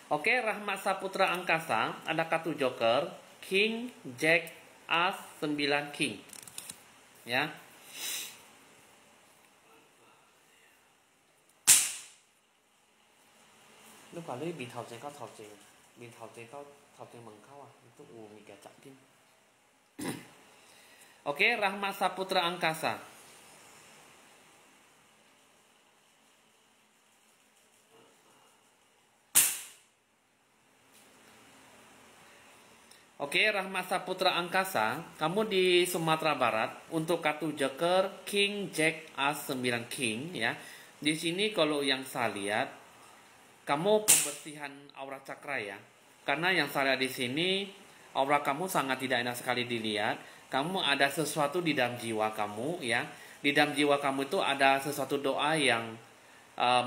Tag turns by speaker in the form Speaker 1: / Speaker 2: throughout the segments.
Speaker 1: Oke, Rahmat Saputra Angkasa ada kartu joker, King, Jack, As, 9 King. Ya. Lúc kali bin thảo trên cao thảo trên, bin thảo trên cao thảo trên mừng kau itu mika cakin. Oke, Rahmat Saputra Angkasa. Oke, Rahmat Saputra Angkasa, kamu di Sumatera Barat untuk kartu joker King, Jack, As, 9 King ya. Di sini kalau yang saya lihat kamu pembersihan aura cakra ya. Karena yang saya lihat di sini aura kamu sangat tidak enak sekali dilihat. Kamu ada sesuatu di dalam jiwa kamu ya. Di dalam jiwa kamu itu ada sesuatu doa yang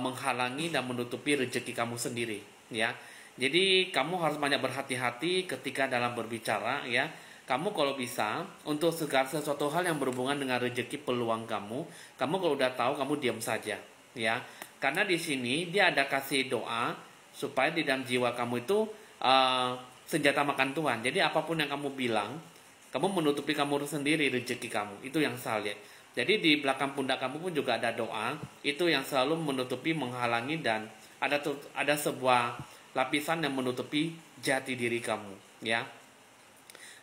Speaker 1: menghalangi dan menutupi rezeki kamu sendiri ya. Jadi kamu harus banyak berhati-hati ketika dalam berbicara ya. Kamu kalau bisa untuk segala sesuatu hal yang berhubungan dengan rezeki peluang kamu kalau udah tahu kamu diam saja ya. Karena di sini dia ada kasih doa supaya di dalam jiwa kamu itu senjata makan Tuhan. Jadi apapun yang kamu bilang, kamu menutupi kamu sendiri rezeki kamu. Itu yang saya lihat. Jadi di belakang pundak kamu pun juga ada doa. Itu yang selalu menutupi, menghalangi dan ada sebuah lapisan yang menutupi jati diri kamu. Ya.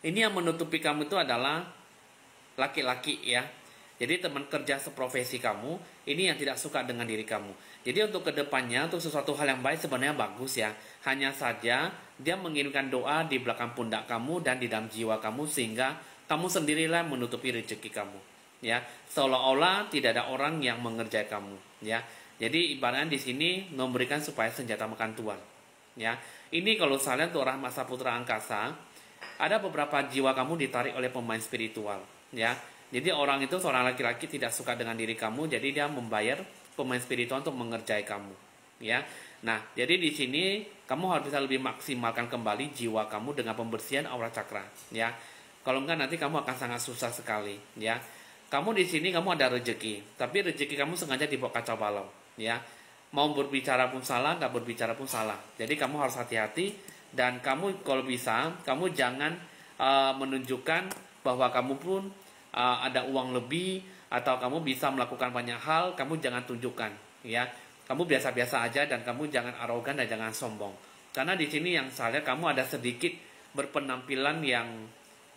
Speaker 1: Ini yang menutupi kamu itu adalah laki-laki ya. Jadi teman kerja seprofesi kamu, ini yang tidak suka dengan diri kamu. Jadi untuk kedepannya, untuk sesuatu hal yang baik sebenarnya bagus ya. Hanya saja dia mengirimkan doa di belakang pundak kamu dan di dalam jiwa kamu sehingga kamu sendirilah menutupi rezeki kamu. Ya, seolah-olah tidak ada orang yang mengerjai kamu. Ya, jadi ibaratnya di sini memberikan supaya senjata makan Tuhan. Ya, ini kalau saya lihat untuk Rahmat Saputra Angkasa, ada beberapa jiwa kamu ditarik oleh pemain spiritual. Ya. Jadi orang itu seorang laki-laki tidak suka dengan diri kamu, jadi dia membayar pemain spiritual untuk mengerjai kamu, ya. Nah, jadi di sini kamu harus bisa lebih maksimalkan kembali jiwa kamu dengan pembersihan aura cakra, ya. Kalau enggak nanti kamu akan sangat susah sekali, ya. Kamu di sini kamu ada rezeki, tapi rezeki kamu sengaja dibawa kacau balau, ya. Mau berbicara pun salah, nggak berbicara pun salah. Jadi kamu harus hati-hati dan kamu kalau bisa kamu jangan menunjukkan bahwa kamu pun ada uang lebih atau kamu bisa melakukan banyak hal, kamu jangan tunjukkan ya. Kamu biasa-biasa aja dan kamu jangan arogan dan jangan sombong. Karena di sini yang saya lihat kamu ada sedikit berpenampilan yang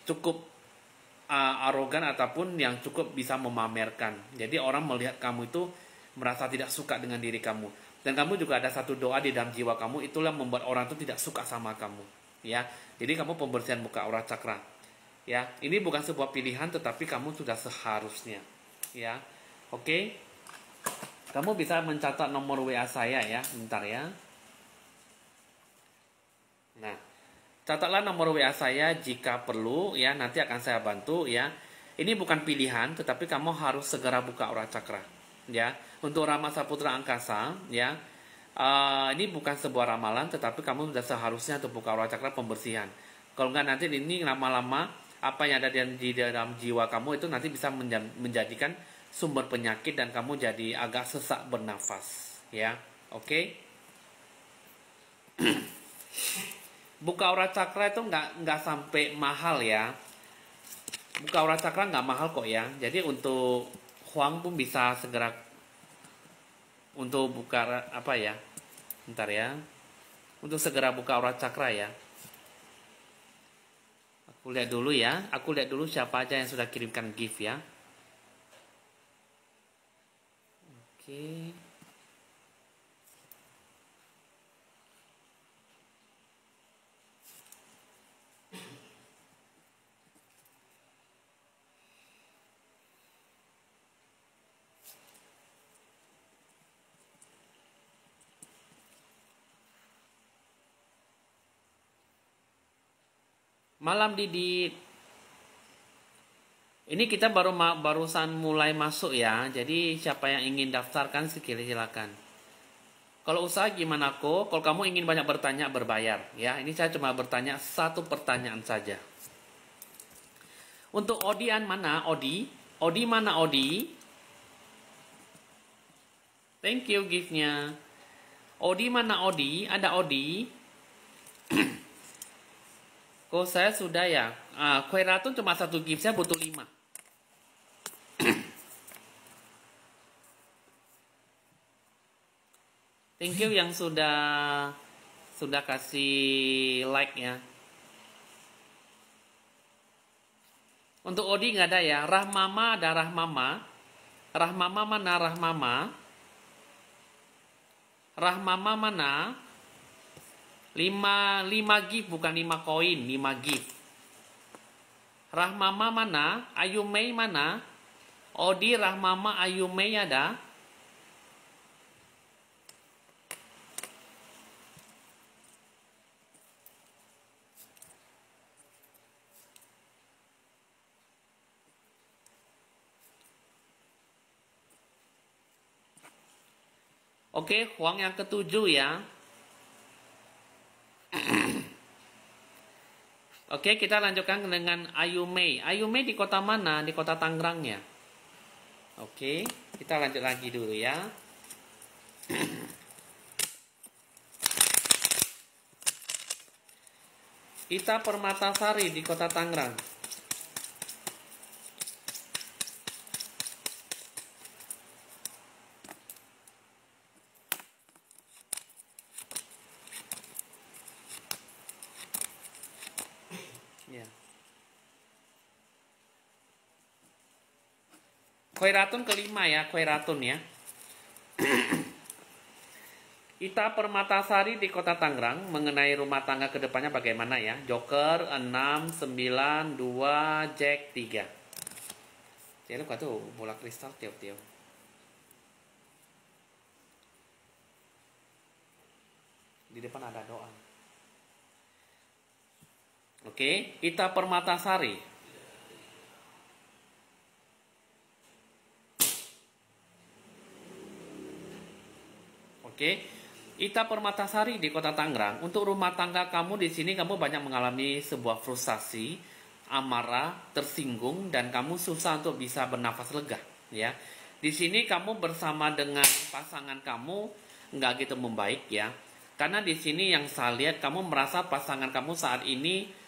Speaker 1: cukup arogan ataupun yang cukup bisa memamerkan. Jadi orang melihat kamu itu merasa tidak suka dengan diri kamu. Dan kamu juga ada satu doa di dalam jiwa kamu, itulah membuat orang itu tidak suka sama kamu ya. Jadi kamu pembersihan buka aura cakra. Ya, ini bukan sebuah pilihan tetapi kamu sudah seharusnya. Ya. Oke. Kamu bisa mencatat nomor WA saya ya, bentar ya. Nah, catatlah nomor WA saya jika perlu ya, nanti akan saya bantu ya. Ini bukan pilihan tetapi kamu harus segera buka aura cakra. Ya, untuk Rahmat Saputra Angkasa ya. Ini bukan sebuah ramalan tetapi kamu sudah seharusnya untuk buka aura cakra pembersihan. Kalau enggak nanti ini lama-lama apa yang ada di dalam jiwa kamu itu nanti bisa menjadikan sumber penyakit dan kamu jadi agak sesak bernafas ya. Oke. Buka aura cakra itu nggak sampai mahal ya. Buka aura cakra nggak mahal kok ya. Jadi untuk Huang pun bisa segera untuk buka apa ya. Bentar ya. Untuk segera buka aura cakra ya. Aku lihat dulu ya. Aku lihat dulu siapa aja yang sudah kirimkan gift ya. Oke. Malam Didit. Ini kita barusan mulai masuk ya. Jadi siapa yang ingin daftarkan silakan. Kalau usaha gimana kok? Kalau kamu ingin banyak bertanya berbayar ya. Ini saya cuma bertanya satu pertanyaan saja. Untuk Odian mana Odi? Odi mana Odi? Thank you giftnya. Odi mana Odi? Ada Odi? Kalau saya sudah ya, kue ratu cuma 1 gift, saya butuh 5. Thank you yang sudah kasih like ya. Untuk Odi nggak ada ya. Rahmama ada Rahmama. Rahmama mana Rahmama? Rahmama mana? 5 gift bukan 5 koin, 5 gift. Rahmama mana? Ayumei mana? Odi, Rahmama, Ayumei ada? Oke, Huang yang ke-7 ya. Oke, kita lanjutkan dengan Ayumei. Ayumei di kota mana? Di kota Tangerang ya. Oke, kita lanjut lagi dulu ya. Ita Permatasari di kota Tangerang. Ya. Kue ratun kelima ya, kue ratun ya. Ita Permatasari di kota Tangerang, mengenai rumah tangga kedepannya bagaimana ya? Joker 6, 9, 2, Jack 3. Jadi lu tuh bola kristal tiup-tiup. Di depan ada doa. Oke, Ita Permatasari. Oke, Ita Permatasari di kota Tangerang. Untuk rumah tangga kamu di sini, kamu banyak mengalami sebuah frustasi, amarah, tersinggung, dan kamu susah untuk bisa bernafas lega. Ya, di sini kamu bersama dengan pasangan kamu nggak gitu membaik ya. Karena di sini yang saya lihat, kamu merasa pasangan kamu saat ini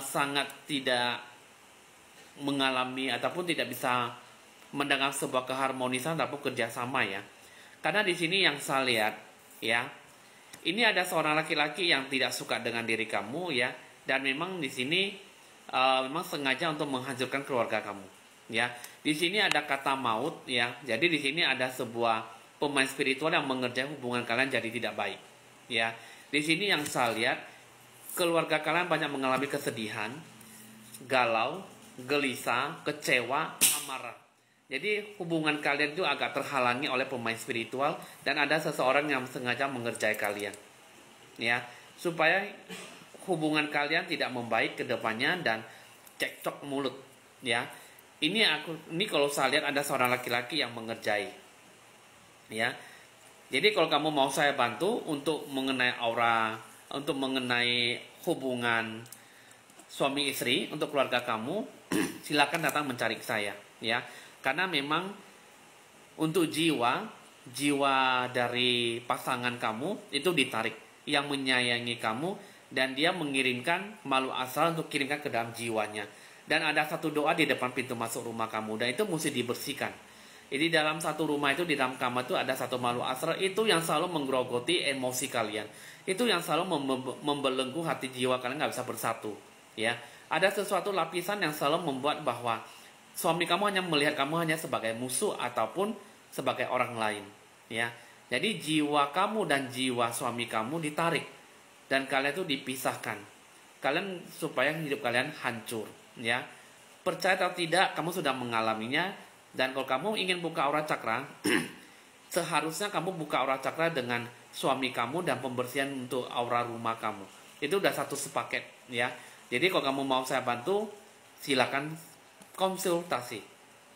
Speaker 1: sangat tidak mengalami ataupun tidak bisa mendengar sebuah keharmonisan ataupun kerjasama ya. Karena di sini yang saya lihat ya, ini ada seorang laki-laki yang tidak suka dengan diri kamu ya, dan memang di sini memang sengaja untuk menghancurkan keluarga kamu ya. Di sini ada kata maut ya, jadi di sini ada sebuah pemain spiritual yang mengerjakan hubungan kalian jadi tidak baik ya. Di sini yang saya lihat, keluarga kalian banyak mengalami kesedihan, galau, gelisah, kecewa, amarah. Jadi hubungan kalian itu agak terhalangi oleh pemain spiritual, dan ada seseorang yang sengaja mengerjai kalian. Ya, supaya hubungan kalian tidak membaik ke depannya dan cekcok mulut, ya. Ini kalau saya lihat ada seorang laki-laki yang mengerjai. Ya. Jadi kalau kamu mau saya bantu untuk mengenai aura, untuk mengenai hubungan suami istri untuk keluarga kamu, silakan datang mencari saya ya. Karena memang untuk jiwa dari pasangan kamu itu ditarik, yang menyayangi kamu, dan dia mengirimkan makhluk astral untuk kirimkan ke dalam jiwanya. Dan ada satu doa di depan pintu masuk rumah kamu, dan itu mesti dibersihkan. Jadi dalam satu rumah itu, di dalam kamar itu ada satu makhluk astral itu yang selalu menggerogoti emosi kalian. Itu yang selalu membelenggu hati jiwa kalian, nggak bisa bersatu. Ya, ada sesuatu lapisan yang selalu membuat bahwa suami kamu hanya melihat kamu hanya sebagai musuh ataupun sebagai orang lain. Ya, jadi jiwa kamu dan jiwa suami kamu ditarik dan kalian itu dipisahkan. Kalian supaya hidup kalian hancur. Ya, percaya atau tidak, kamu sudah mengalaminya. Dan kalau kamu ingin buka aura cakra, seharusnya kamu buka aura cakra dengan suami kamu dan pembersihan untuk aura rumah kamu. Itu udah satu sepaket ya. Jadi kalau kamu mau saya bantu, silakan konsultasi.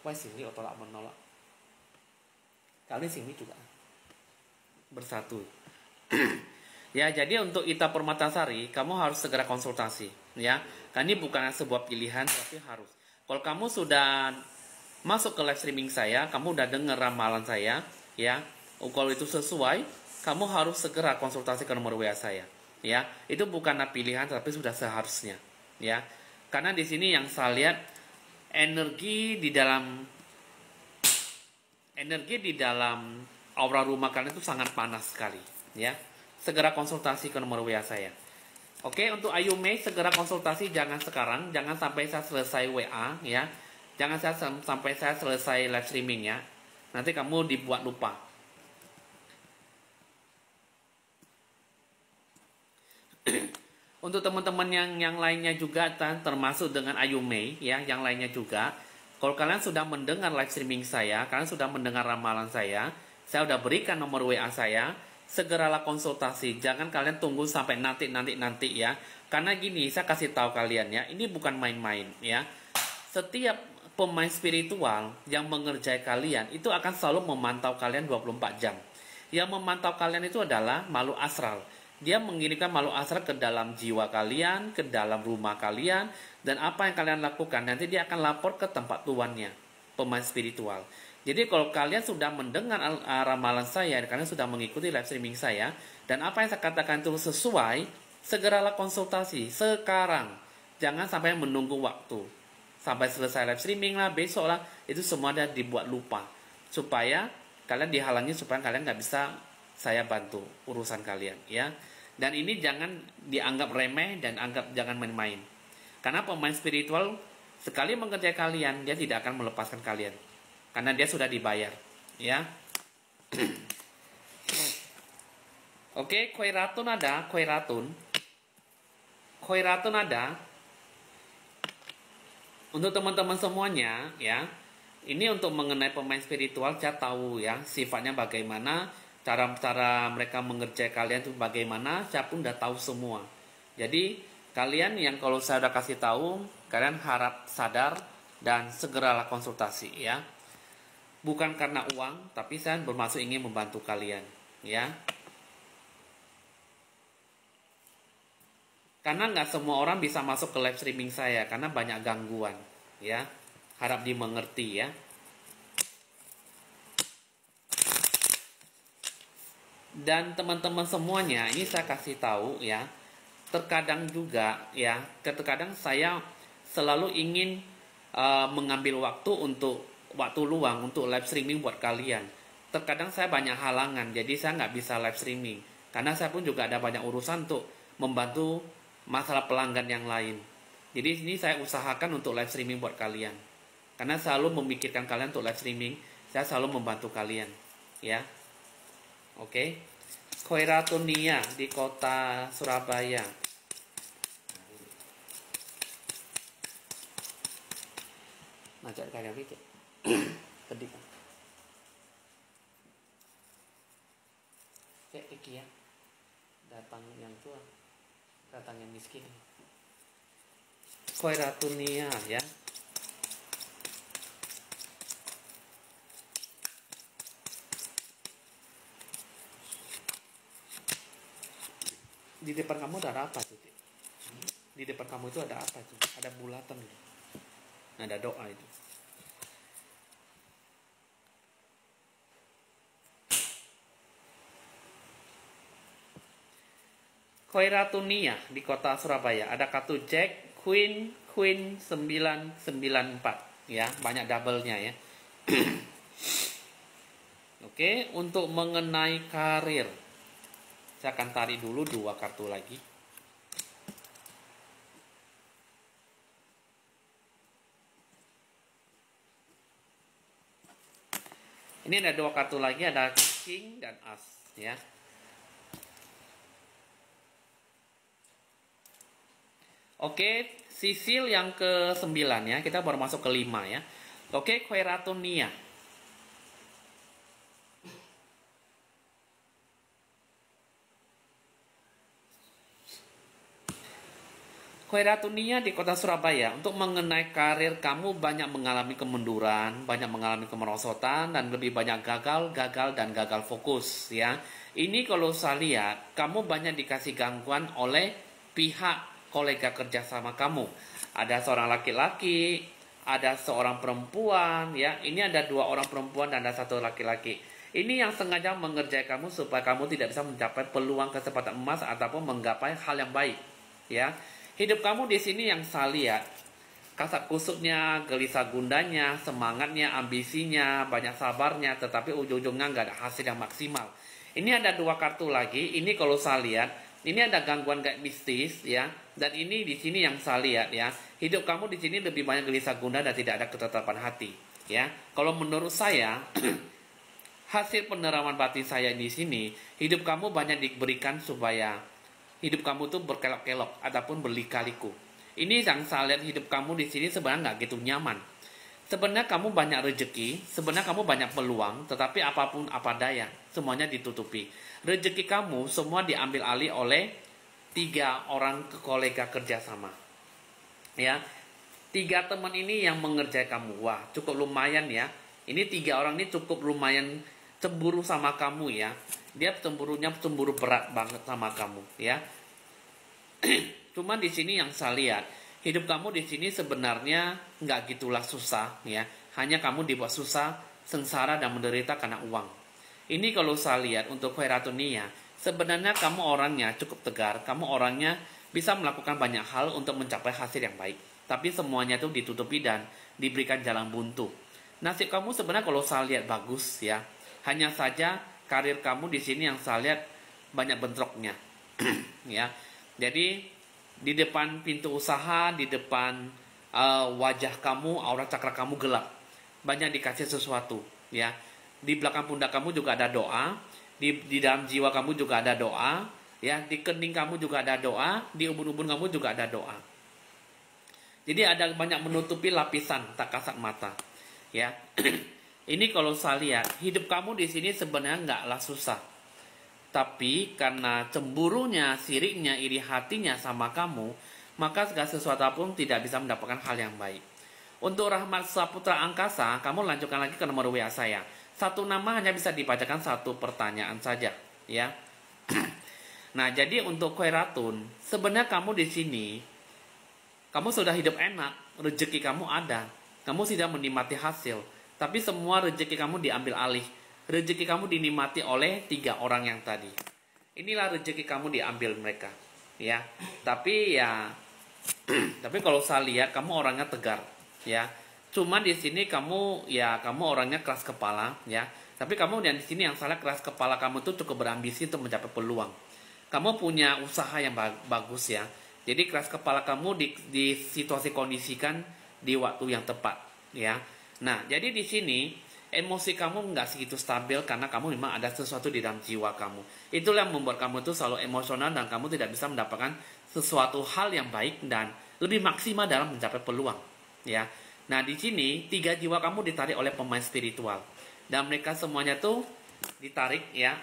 Speaker 1: Wah, sini otolak menolak. Kali sini juga bersatu. Ya, jadi untuk Ita Permatasari, kamu harus segera konsultasi ya. Karena ini bukan sebuah pilihan, tapi harus. Kalau kamu sudah masuk ke live streaming saya, kamu udah dengar ramalan saya, ya. Kalau itu sesuai, kamu harus segera konsultasi ke nomor WA saya. ya. Itu bukanlah pilihan tapi sudah seharusnya, ya. Karena di sini yang saya lihat energi di dalam aura rumah kalian itu sangat panas sekali, ya. Segera konsultasi ke nomor WA saya. Oke, untuk Ayu Mei segera konsultasi, jangan sekarang, jangan sampai saya selesai WA, ya. Jangan sampai saya selesai live streaming, ya. Nanti kamu dibuat lupa. Untuk teman-teman yang lainnya juga, termasuk dengan Ayu Mei, ya, yang lainnya juga. Kalau kalian sudah mendengar live streaming saya, kalian sudah mendengar ramalan saya sudah berikan nomor WA saya, segeralah konsultasi. Jangan kalian tunggu sampai nanti ya. Karena gini, saya kasih tahu kalian ya, ini bukan main-main ya. Setiap pemain spiritual yang mengerjai kalian itu akan selalu memantau kalian 24 jam. Yang memantau kalian itu adalah makhluk astral. Dia mengirimkan makhluk astral ke dalam jiwa kalian, ke dalam rumah kalian, dan apa yang kalian lakukan nanti dia akan lapor ke tempat tuannya, pemain spiritual. Jadi kalau kalian sudah mendengar ramalan saya, kalian sudah mengikuti live streaming saya, dan apa yang saya katakan itu sesuai, segeralah konsultasi sekarang. Jangan sampai menunggu waktu sampai selesai live streaming lah, besok lah, itu semua ada dibuat lupa supaya kalian dihalangi, supaya kalian nggak bisa saya bantu urusan kalian, ya. Dan ini jangan dianggap remeh dan jangan main-main. Karena pemain spiritual sekali mengerjai kalian, dia tidak akan melepaskan kalian. Karena dia sudah dibayar, ya. Oke, Khairatun ada, Khairatun ada. Untuk teman-teman semuanya, ya. Ini untuk mengenai pemain spiritual, saya tahu ya sifatnya bagaimana, cara mereka mengerjai kalian itu bagaimana, saya pun udah tahu semua. Jadi kalian yang kalau saya udah kasih tahu, kalian harap sadar dan segeralah konsultasi, ya. Bukan karena uang, tapi saya bermaksud ingin membantu kalian, ya. Karena nggak semua orang bisa masuk ke live streaming saya, karena banyak gangguan, ya. Harap dimengerti, ya. Dan teman-teman semuanya, ini saya kasih tahu, ya. Terkadang juga, ya, terkadang saya selalu ingin mengambil waktu luang untuk live streaming buat kalian. Terkadang saya banyak halangan, jadi saya nggak bisa live streaming. Karena saya pun juga ada banyak urusan untuk membantu masalah pelanggan yang lain. Jadi ini saya usahakan untuk live streaming buat kalian. Karena selalu memikirkan kalian untuk live streaming, saya selalu membantu kalian, ya. Oke. Khairatun Nia di kota Surabaya. Ngajak kalian pikir. Pedih kan? Kayak iki ya. Datang yang tua, datang yang miskin. Khairatun Nia, ya. Di depan kamu ada apa tuh? Di depan kamu itu ada apa tuh? Ada bulatan gitu. Ada doa itu. Khairatun Nia di kota Surabaya. Ada kartu Jack, Queen 994. Ya, banyak double-nya, ya. Oke, untuk mengenai karir, saya akan tarik dulu 2 kartu lagi. Ini ada 2 kartu lagi, ada King dan As, ya. Oke, sisil yang ke-9 ya. Kita baru masuk ke 5 ya. Oke, Khairatun Nia. Khairatun Nia di kota Surabaya. Untuk mengenai karir, kamu banyak mengalami kemunduran, banyak mengalami kemerosotan, dan lebih banyak gagal fokus, ya. Ini kalau saya lihat, kamu banyak dikasih gangguan oleh pihak kolega kerja sama kamu. Ada seorang laki-laki, ada seorang perempuan, ya. Ini ada 2 orang perempuan dan ada 1 laki-laki. Ini yang sengaja mengerjai kamu supaya kamu tidak bisa mencapai peluang kesempatan emas ataupun menggapai hal yang baik. Ya, hidup kamu di sini yang saya lihat, kasak kusuknya, gelisah gundanya, semangatnya, ambisinya, banyak sabarnya, tetapi ujung-ujungnya nggak ada hasil yang maksimal. Ini ada 2 kartu lagi. Ini kalau saya lihat, ini ada gangguan gaib mistis ya. Dan ini di sini yang saya lihat ya, hidup kamu di sini lebih banyak gelisah gundah dan tidak ada ketetapan hati. Ya, kalau menurut saya hasil penerawan batin saya di sini, hidup kamu banyak diberikan supaya hidup kamu tuh berkelok-kelok ataupun berlika-liku. Ini yang saya lihat hidup kamu di sini sebenarnya nggak gitu nyaman. Sebenarnya kamu banyak rezeki, sebenarnya kamu banyak peluang, tetapi apapun apa daya, semuanya ditutupi. Rezeki kamu semua diambil alih oleh 3 orang kolega kerjasama. Ya, 3 teman ini yang mengerjai kamu. Wah, cukup lumayan ya. Ini 3 orang ini cukup lumayan cemburu sama kamu ya. Dia cemburunya cemburu berat banget sama kamu ya. Cuma di sini yang saya lihat, hidup kamu di sini sebenarnya nggak gitulah susah ya. Hanya kamu dibuat susah, sengsara dan menderita karena uang. Ini kalau saya lihat untuk Khairatunia, sebenarnya kamu orangnya cukup tegar, kamu orangnya bisa melakukan banyak hal untuk mencapai hasil yang baik. Tapi semuanya itu ditutupi dan diberikan jalan buntu. Nasib kamu sebenarnya kalau saya lihat bagus ya. Hanya saja karir kamu di sini yang saya lihat banyak bentroknya. Ya. Jadi di depan pintu usaha, di depan wajah kamu, aura cakra kamu gelap. Banyak dikasih sesuatu, ya. Di belakang pundak kamu juga ada doa, di dalam jiwa kamu juga ada doa, ya. Di kening kamu juga ada doa, di ubun-ubun kamu juga ada doa. Jadi ada banyak menutupi lapisan tak kasat mata, ya. Ini kalau saya lihat, hidup kamu di sini sebenarnya nggaklah susah. Tapi karena cemburunya, siriknya, iri hatinya sama kamu, maka segala sesuatu pun tidak bisa mendapatkan hal yang baik. Untuk Rahmat Saputra Angkasa, kamu lanjutkan lagi ke nomor WA saya. 1 nama hanya bisa dibacakan 1 pertanyaan saja, ya. Nah, jadi untuk Khairatun, sebenarnya kamu di sini, kamu sudah hidup enak, rezeki kamu ada, kamu sudah menikmati hasil. Tapi semua rezeki kamu diambil alih. Rezeki kamu dinikmati oleh 3 orang yang tadi. Inilah rezeki kamu diambil mereka, ya. Tapi ya, tapi kalau saya lihat kamu orangnya tegar, ya. Cuma di sini kamu orangnya keras kepala, ya. Tapi kamu yang di sini yang salah, keras kepala kamu tuh cukup berambisi untuk mencapai peluang. Kamu punya usaha yang bagus ya. Jadi keras kepala kamu di situasi kondisikan di waktu yang tepat, ya. Nah, jadi di sini emosi kamu nggak segitu stabil karena kamu memang ada sesuatu di dalam jiwa kamu. Itulah yang membuat kamu itu selalu emosional dan kamu tidak bisa mendapatkan sesuatu hal yang baik dan lebih maksimal dalam mencapai peluang. Ya, nah di sini 3 jiwa kamu ditarik oleh pemain spiritual dan mereka semuanya tuh ditarik ya.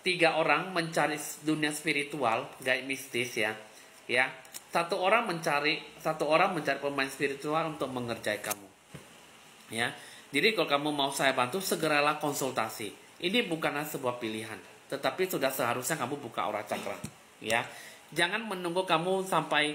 Speaker 1: 3 orang mencari dunia spiritual, gaib mistis ya. Ya, satu orang mencari pemain spiritual untuk mengerjai kamu. Ya, jadi kalau kamu mau saya bantu, segeralah konsultasi. Ini bukanlah sebuah pilihan, tetapi sudah seharusnya kamu buka aura cakra. Ya, jangan menunggu kamu sampai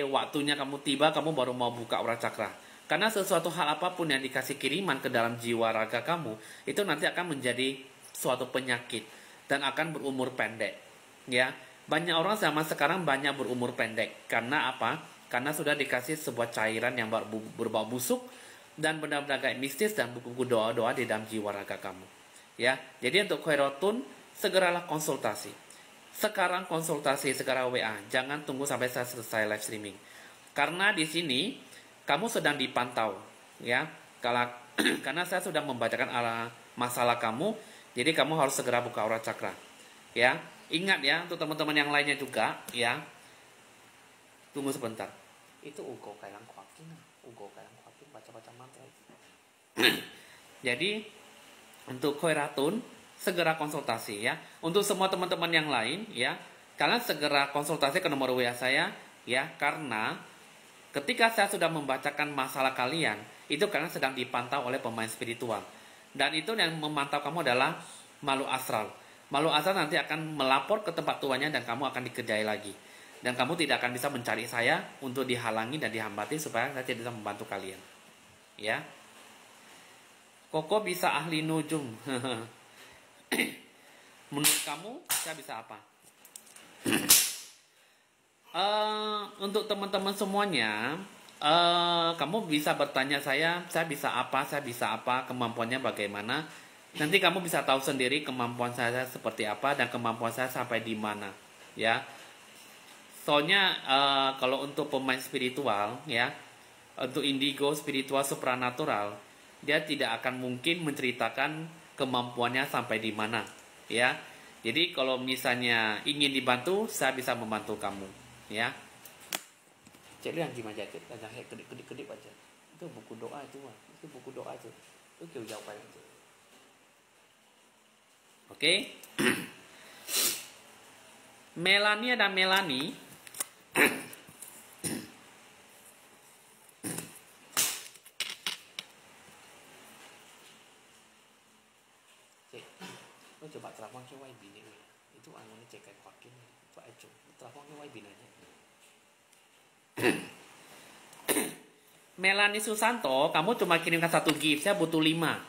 Speaker 1: waktunya kamu tiba, kamu baru mau buka aura cakra. Karena sesuatu hal apapun yang dikasih kiriman ke dalam jiwa raga kamu, itu nanti akan menjadi suatu penyakit dan akan berumur pendek. Ya, banyak orang zaman sekarang banyak berumur pendek. Karena apa? Karena sudah dikasih sebuah cairan yang berbau busuk dan benda-benda gaib mistis dan buku-buku doa-doa di dalam jiwa raga kamu. Ya, jadi untuk Khairatun, segeralah konsultasi. Sekarang konsultasi, segera WA. Jangan tunggu sampai saya selesai live streaming. Karena di sini kamu sedang dipantau, ya. Karena saya sudah membacakan masalah kamu, jadi kamu harus segera buka aura cakra. Ya, ingat ya untuk teman-teman yang lainnya juga, ya. Tunggu sebentar. Itu ugo kailang kwaking, baca-baca mantra. Jadi untuk Khairatun segera konsultasi ya. Untuk semua teman-teman yang lain ya, kalian segera konsultasi ke nomor WA saya ya, karena ketika saya sudah membacakan masalah kalian, itu kalian sedang dipantau oleh pemain spiritual. Dan itu yang memantau kamu adalah makhluk astral. Makhluk astral nanti akan melapor ke tempat tuannya dan kamu akan dikerjai lagi. Dan kamu tidak akan bisa mencari saya untuk dihalangi dan dihambati supaya saya tidak bisa membantu kalian. Ya. Koko bisa ahli nujum. Menurut kamu, saya bisa apa? Untuk teman-teman semuanya, kamu bisa bertanya saya bisa apa, kemampuannya bagaimana. Nanti kamu bisa tahu sendiri kemampuan saya seperti apa dan kemampuan saya sampai di mana, ya. Soalnya kalau untuk pemain spiritual, ya, untuk indigo spiritual supranatural, dia tidak akan mungkin menceritakan kemampuannya sampai di mana, ya. Jadi kalau misalnya ingin dibantu, saya bisa membantu kamu, ya. Cek lihat gimana aja, jangan kedip-kedip aja. Itu buku doa itu, buku doa itu. Itu kau jawab aja. Oke. Melania dan Melanie coba terawang ke YB ni itu angin cek kayak pakin itu aja terawang ke YB aja. Melanie Susanto, kamu cuma kirimkan 1 gift, saya butuh 5.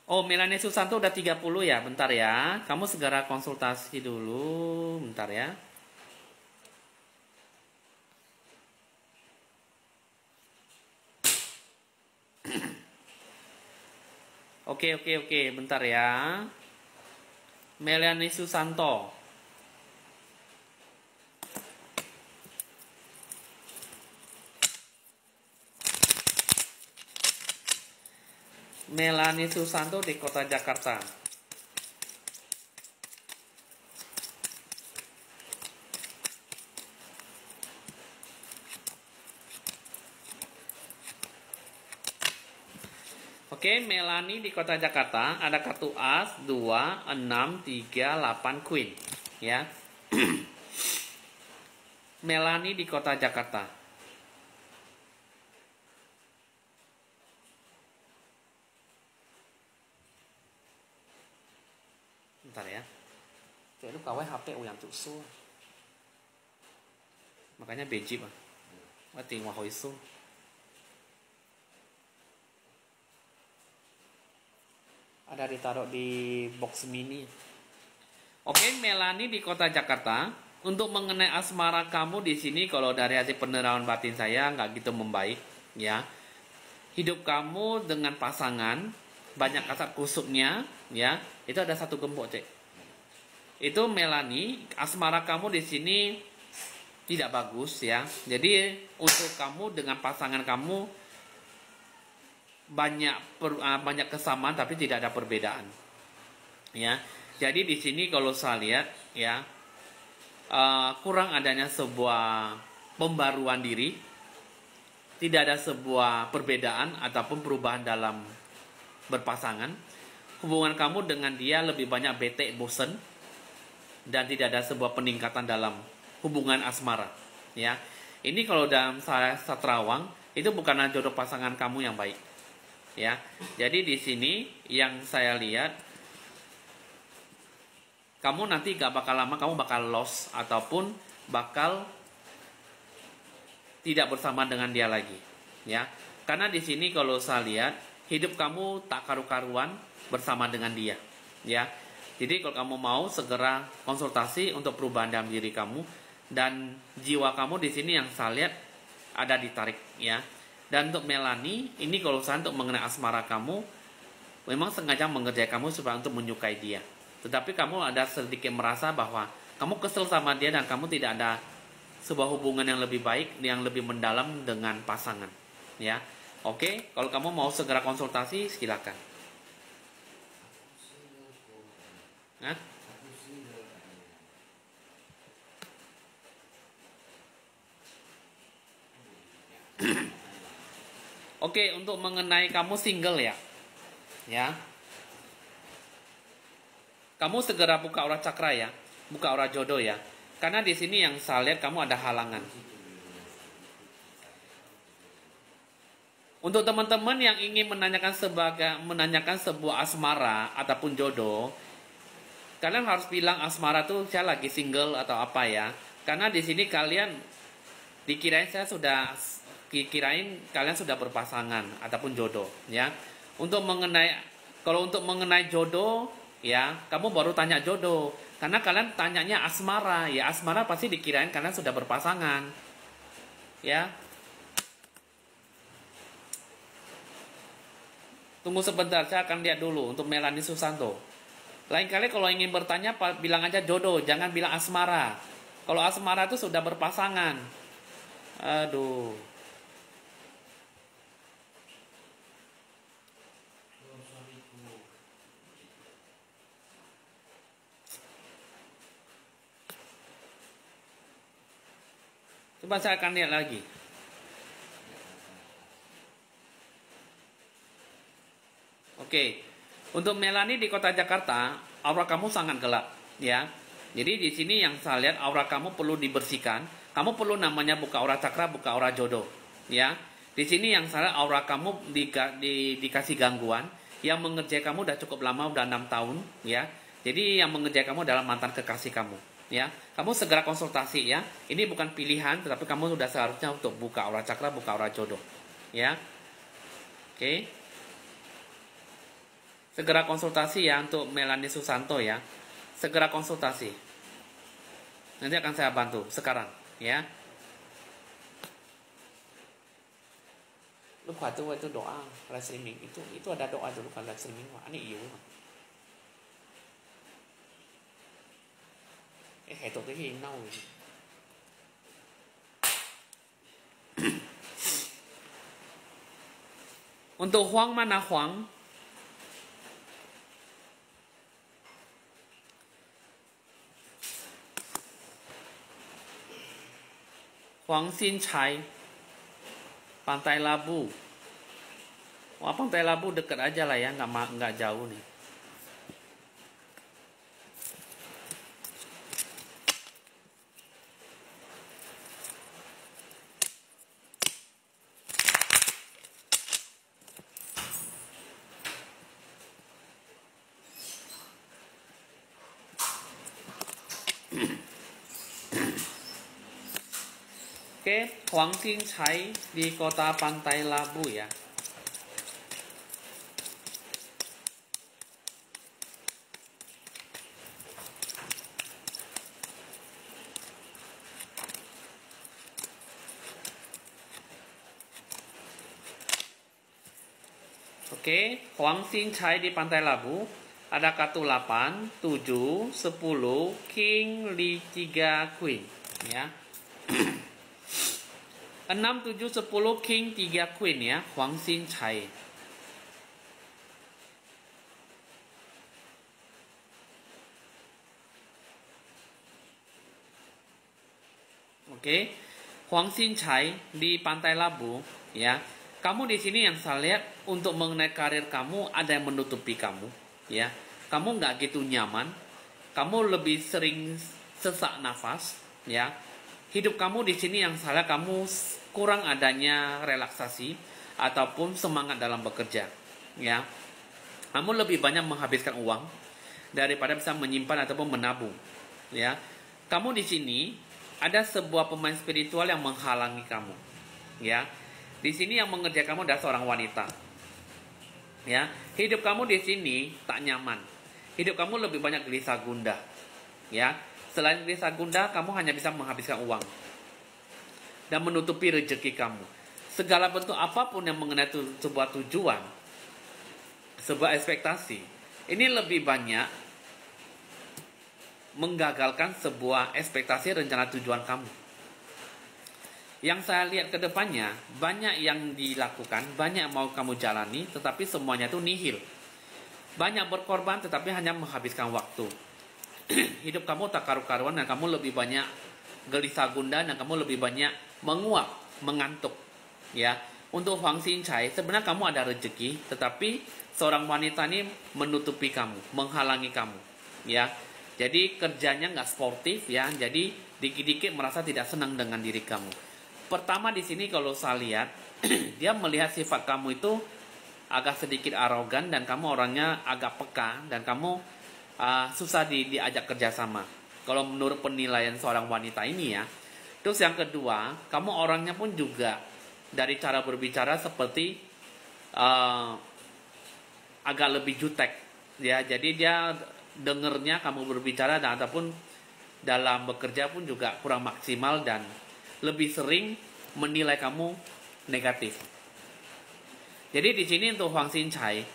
Speaker 1: Oh, Melanie Susanto udah 30 ya, bentar ya. Kamu segera konsultasi dulu, bentar ya. Oke, bentar ya. Melanie Susanto. Melanie Susanto di kota Jakarta. Oke, Melanie di kota Jakarta, ada kartu As, 2, 6, 3, 8, Queen. Ya. Melanie di kota Jakarta. Bentar ya. Kayak lu kawai HP yang tuksu. Makanya beji mah. Mati wah hoisu. Ada ditaruh di box mini. Oke, Melanie di kota Jakarta. Untuk mengenai asmara kamu di sini, kalau dari hasil penerawan batin saya nggak gitu membaik, ya. Hidup kamu dengan pasangan banyak asap kusuknya, ya. Itu ada 1 gembok, cek. Itu Melanie, asmara kamu di sini tidak bagus, ya. Jadi untuk kamu dengan pasangan kamu banyak kesamaan tapi tidak ada perbedaan, ya. Jadi di sini kalau saya lihat, ya, kurang adanya sebuah pembaruan diri, tidak ada sebuah perbedaan ataupun perubahan dalam berpasangan. Hubungan kamu dengan dia lebih banyak bete, bosen, dan tidak ada sebuah peningkatan dalam hubungan asmara, ya. Ini kalau dalam saya saterawang itu bukan jodoh pasangan kamu yang baik, ya. Jadi di sini yang saya lihat, kamu nanti gak bakal lama kamu bakal lost ataupun bakal tidak bersama dengan dia lagi, ya. Karena di sini kalau saya lihat hidup kamu tak karu-karuan bersama dengan dia, ya. Jadi kalau kamu mau segera konsultasi untuk perubahan dalam diri kamu, dan jiwa kamu di sini yang saya lihat ada ditarik, ya. Dan untuk Melanie, ini kalau saya untuk mengenai asmara kamu, memang sengaja mengerjakan kamu supaya untuk menyukai dia. Tetapi kamu ada sedikit merasa bahwa kamu kesel sama dia dan kamu tidak ada sebuah hubungan yang lebih baik, yang lebih mendalam dengan pasangan, ya. Oke, kalau kamu mau segera konsultasi, silakan. Hah? Oke, untuk mengenai kamu single, ya. Ya. Kamu segera buka aura cakra, ya. Buka aura jodoh, ya. Karena di sini yang saya lihat kamu ada halangan. Untuk teman-teman yang ingin menanyakan sebuah asmara ataupun jodoh, kalian harus bilang asmara tuh saya lagi single atau apa ya. Karena di sini kalian dikirain kalian sudah berpasangan ataupun jodoh ya. Kalau untuk mengenai jodoh ya, kamu baru tanya jodoh. Karena kalian tanyanya asmara, ya asmara pasti dikirain kalian sudah berpasangan. Ya. Tunggu sebentar, saya akan lihat dulu untuk Melanie Susanto. Lain kali kalau ingin bertanya, bilang aja jodoh, jangan bilang asmara. Kalau asmara itu sudah berpasangan. Aduh. Coba saya akan lihat lagi. Oke, untuk Melanie di kota Jakarta, aura kamu sangat gelap, ya. Jadi di sini yang saya lihat aura kamu perlu dibersihkan. Kamu perlu namanya buka aura cakra, buka aura jodoh, ya. Di sini yang saya lihat aura kamu dikasih gangguan, yang mengerjai kamu udah cukup lama, udah 6 tahun, ya. Jadi yang mengerjai kamu adalah mantan kekasih kamu, ya. Kamu segera konsultasi, ya. Ini bukan pilihan, tetapi kamu sudah seharusnya untuk buka aura cakra, buka aura jodoh, ya. Oke. Segera konsultasi ya untuk Melanie Susanto ya. Segera konsultasi. Nanti akan saya bantu sekarang ya. Lupa tuh itu doa live streaming itu ada doa dulu kan live streaming. Wah, ini iya. Itu cái gì nâu. Untuk Huang mana Huang? Huang Xinchai, Pantai Labu. Wah, Pantai Labu dekat aja lah ya, nggak jauh nih. Oke, Huang Xinchai di kota Pantai Labu ya. Oke, Huang Xinchai di Pantai Labu ada kartu 8, 7, 10, King, Li, 3, Queen ya. 6, 7, 10, King, 3, Queen ya, Huang Xinchai. Oke, Huang Xinchai di Pantai Labu ya. Kamu di sini yang saya lihat untuk mengenai karir kamu ada yang menutupi kamu ya. Kamu nggak gitu nyaman, kamu lebih sering sesak nafas ya. Hidup kamu di sini yang salah, kamu kurang adanya relaksasi ataupun semangat dalam bekerja ya. Kamu lebih banyak menghabiskan uang daripada bisa menyimpan ataupun menabung ya. Kamu di sini ada sebuah pemain spiritual yang menghalangi kamu ya. Di sini yang mengerjakan kamu adalah seorang wanita ya. Hidup kamu di sini tak nyaman, hidup kamu lebih banyak gelisah gundah ya. Selain gelisah gundah, kamu hanya bisa menghabiskan uang dan menutupi rezeki kamu. Segala bentuk apapun yang mengenai sebuah tujuan, sebuah ekspektasi, ini lebih banyak menggagalkan sebuah ekspektasi rencana tujuan kamu. Yang saya lihat ke depannya, banyak yang dilakukan, banyak mau kamu jalani, tetapi semuanya itu nihil. Banyak berkorban, tetapi hanya menghabiskan waktu. Hidup kamu tak karu-karuan dan kamu lebih banyak gelisah gundah dan kamu lebih banyak menguap, mengantuk ya. Untuk Huang Xinchai, sebenarnya kamu ada rezeki, tetapi seorang wanita ini menutupi kamu, menghalangi kamu ya. Jadi kerjanya nggak sportif ya, jadi dikit-dikit merasa tidak senang dengan diri kamu. Pertama di sini kalau saya lihat dia melihat sifat kamu itu agak sedikit arogan dan kamu orangnya agak peka dan kamu susah diajak kerjasama. Kalau menurut penilaian seorang wanita ini ya. Terus yang kedua, kamu orangnya pun juga dari cara berbicara seperti agak lebih jutek, ya. Jadi dia dengernya kamu berbicara dan ataupun dalam bekerja pun juga kurang maksimal dan lebih sering menilai kamu negatif. Jadi di sini untuk Huang Xin Chai,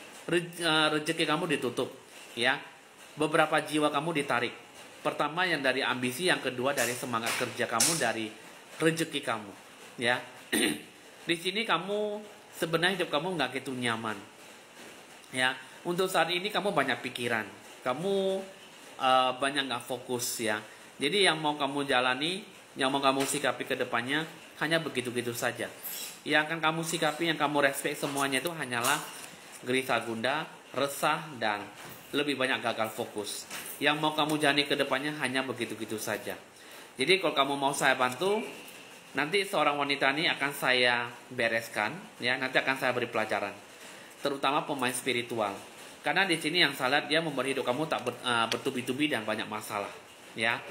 Speaker 1: rezeki kamu ditutup, ya. Beberapa jiwa kamu ditarik. Pertama yang dari ambisi, yang kedua dari semangat kerja kamu, dari rezeki kamu, ya. Di sini kamu sebenarnya hidup kamu nggak gitu nyaman, ya. Untuk saat ini kamu banyak pikiran, kamu banyak nggak fokus, ya. Jadi yang mau kamu jalani, yang mau kamu sikapi ke depannya hanya begitu-gitu saja. Yang akan kamu sikapi, yang kamu respect semuanya itu hanyalah gelisah gundah, resah, dan lebih banyak gagal fokus. Yang mau kamu jalani ke depannya hanya begitu-gitu saja. Jadi kalau kamu mau saya bantu, nanti seorang wanita ini akan saya bereskan, ya. Nanti akan saya beri pelajaran, terutama pemain spiritual. Karena di sini yang saya lihat dia membuat hidup kamu tak bertubi-tubi dan banyak masalah, ya.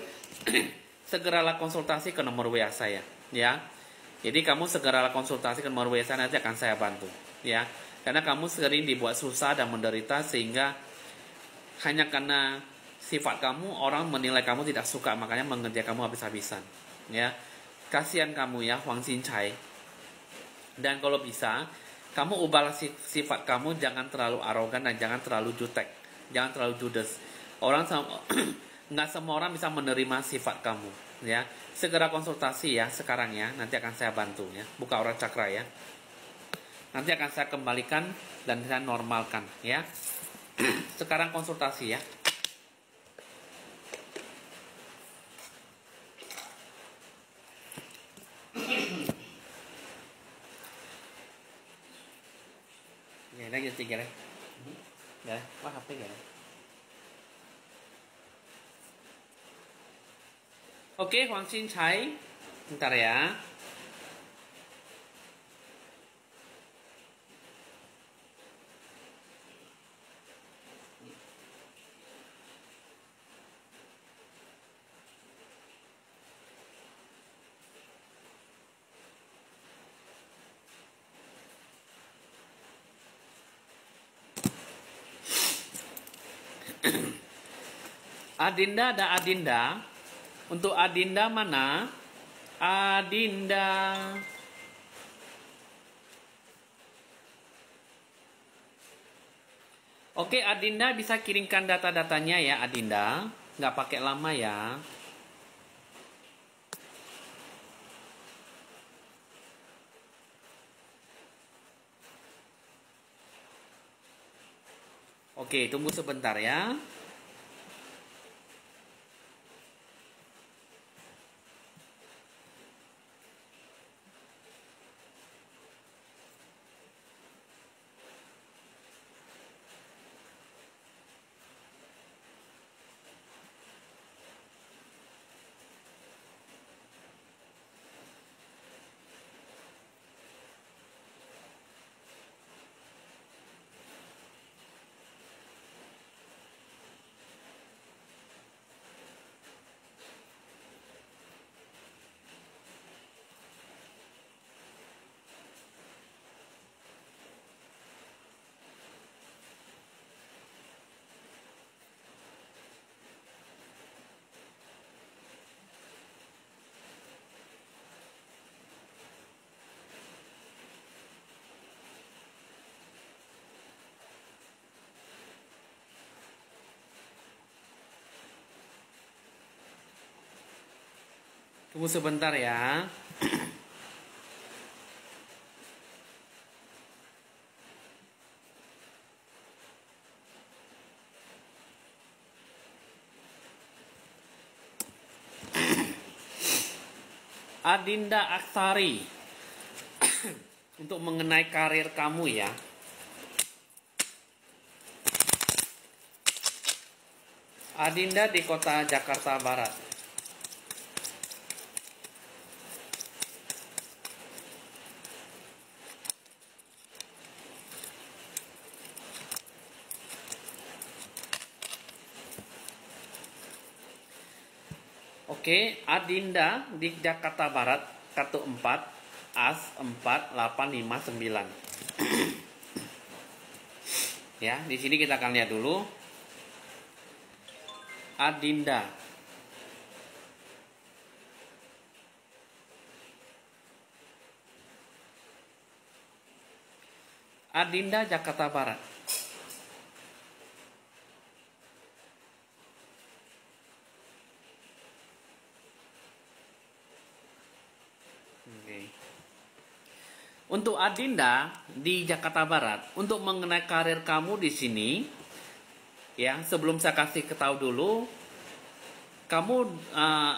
Speaker 1: Segeralah konsultasi ke nomor WA saya, ya. Jadi kamu segeralah konsultasi ke nomor WA saya, nanti akan saya bantu, ya. Karena kamu sering dibuat susah dan menderita sehingga hanya karena sifat kamu orang menilai kamu tidak suka, makanya mengerjakan kamu habis-habisan, ya. Kasihan kamu ya Huang Xin Chai. Dan kalau bisa kamu ubahlah sifat kamu, jangan terlalu arogan dan jangan terlalu jutek, jangan terlalu judes. Orang nggak semua orang bisa menerima sifat kamu, ya. Segera konsultasi ya sekarang ya, nanti akan saya bantu ya. Buka aura cakra ya. Nanti akan saya kembalikan dan saya normalkan ya. Sekarang konsultasi ya. Gak ada gitu gak ada. Gak ada. Wah HP gak ada. Oke, Huang Xin Chai. Bentar ya. Adinda, ada Adinda. Untuk Adinda mana? Adinda. Oke, Adinda bisa kirimkan data-datanya ya, Adinda. Nggak pakai lama ya. Oke, tunggu sebentar ya. Tunggu sebentar ya. Adinda Aksari. Untuk mengenai karir kamu ya. Adinda di kota Jakarta Barat. Oke, Adinda di Jakarta Barat, kartu 4, As 4, 8, 5, 9. Ya, di sini kita akan lihat dulu. Adinda. Adinda Jakarta Barat. Oke. Untuk Adinda di Jakarta Barat, untuk mengenai karir kamu di sini, ya, sebelum saya kasih ketahui dulu, kamu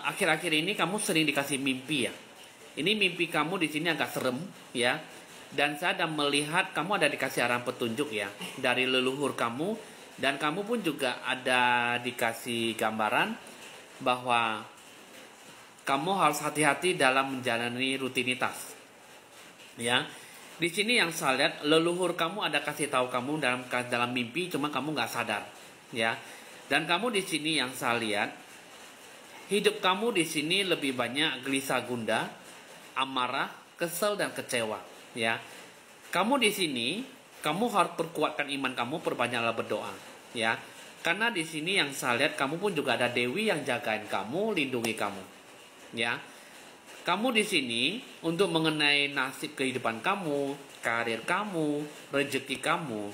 Speaker 1: akhir-akhir ini kamu sering dikasih mimpi ya. Ini mimpi kamu di sini agak serem ya. Dan saya ada melihat kamu ada dikasih arahan petunjuk ya dari leluhur kamu, dan kamu pun juga ada dikasih gambaran bahwa kamu harus hati-hati dalam menjalani rutinitas. Ya. Di sini yang saya lihat leluhur kamu ada kasih tahu kamu dalam mimpi, cuma kamu nggak sadar. Ya. Dan kamu di sini yang saya lihat hidup kamu di sini lebih banyak gelisah gundah, amarah, kesel dan kecewa. Ya, kamu di sini, kamu harus perkuatkan iman kamu, perbanyaklah berdoa. Ya, karena di sini yang saya lihat kamu pun juga ada Dewi yang jagain kamu, lindungi kamu. Ya, kamu di sini untuk mengenai nasib kehidupan kamu, karir kamu, rezeki kamu,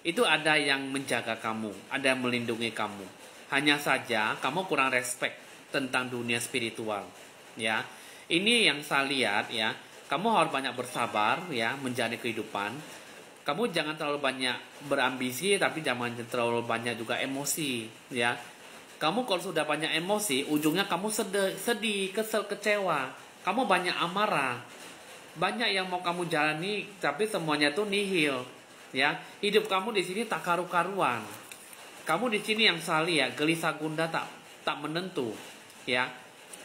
Speaker 1: itu ada yang menjaga kamu, ada yang melindungi kamu. Hanya saja kamu kurang respect tentang dunia spiritual. Ya, ini yang saya lihat ya. Kamu harus banyak bersabar ya menjalani kehidupan. Kamu jangan terlalu banyak berambisi, tapi jangan terlalu banyak juga emosi ya. Kamu kalau sudah banyak emosi, ujungnya kamu sedih, kesel, kecewa. Kamu banyak amarah. Banyak yang mau kamu jalani, tapi semuanya tuh nihil ya. Hidup kamu di sini tak karu-karuan. Kamu di sini yang saya lihat gelisah gundah tak menentu ya.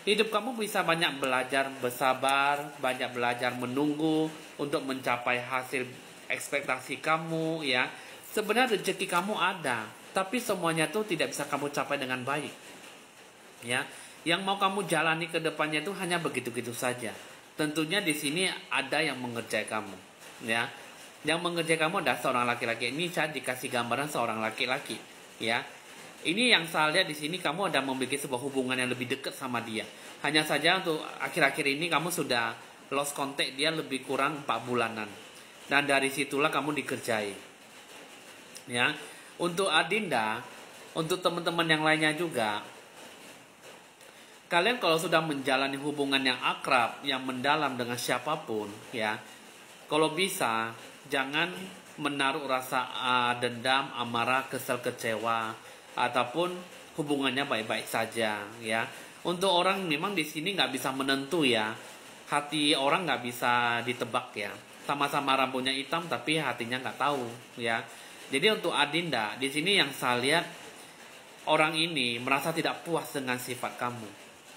Speaker 1: Hidup kamu bisa banyak belajar bersabar, banyak belajar menunggu untuk mencapai hasil ekspektasi kamu ya. Sebenarnya rezeki kamu ada, tapi semuanya itu tidak bisa kamu capai dengan baik. Ya, yang mau kamu jalani ke depannya itu hanya begitu-gitu saja. Tentunya di sini ada yang mengerjai kamu, ya. Yang mengerjai kamu adalah seorang laki-laki. Ini saya dikasih gambaran seorang laki-laki, ya. Ini yang saya lihat di sini kamu ada memiliki sebuah hubungan yang lebih dekat sama dia. Hanya saja untuk akhir-akhir ini kamu sudah lost contact dia lebih kurang 4 bulanan. Dan dari situlah kamu dikerjai. Ya. Untuk Adinda, untuk teman-teman yang lainnya juga, kalian kalau sudah menjalani hubungan yang akrab, yang mendalam dengan siapapun, ya, kalau bisa jangan menaruh rasa dendam, amarah, kesel, kecewa, ataupun hubungannya baik-baik saja ya. Untuk orang memang di sini nggak bisa menentu ya, hati orang nggak bisa ditebak ya. Sama-sama rambutnya hitam tapi hatinya nggak tahu ya. Jadi untuk Adinda di sini yang saya lihat orang ini merasa tidak puas dengan sifat kamu,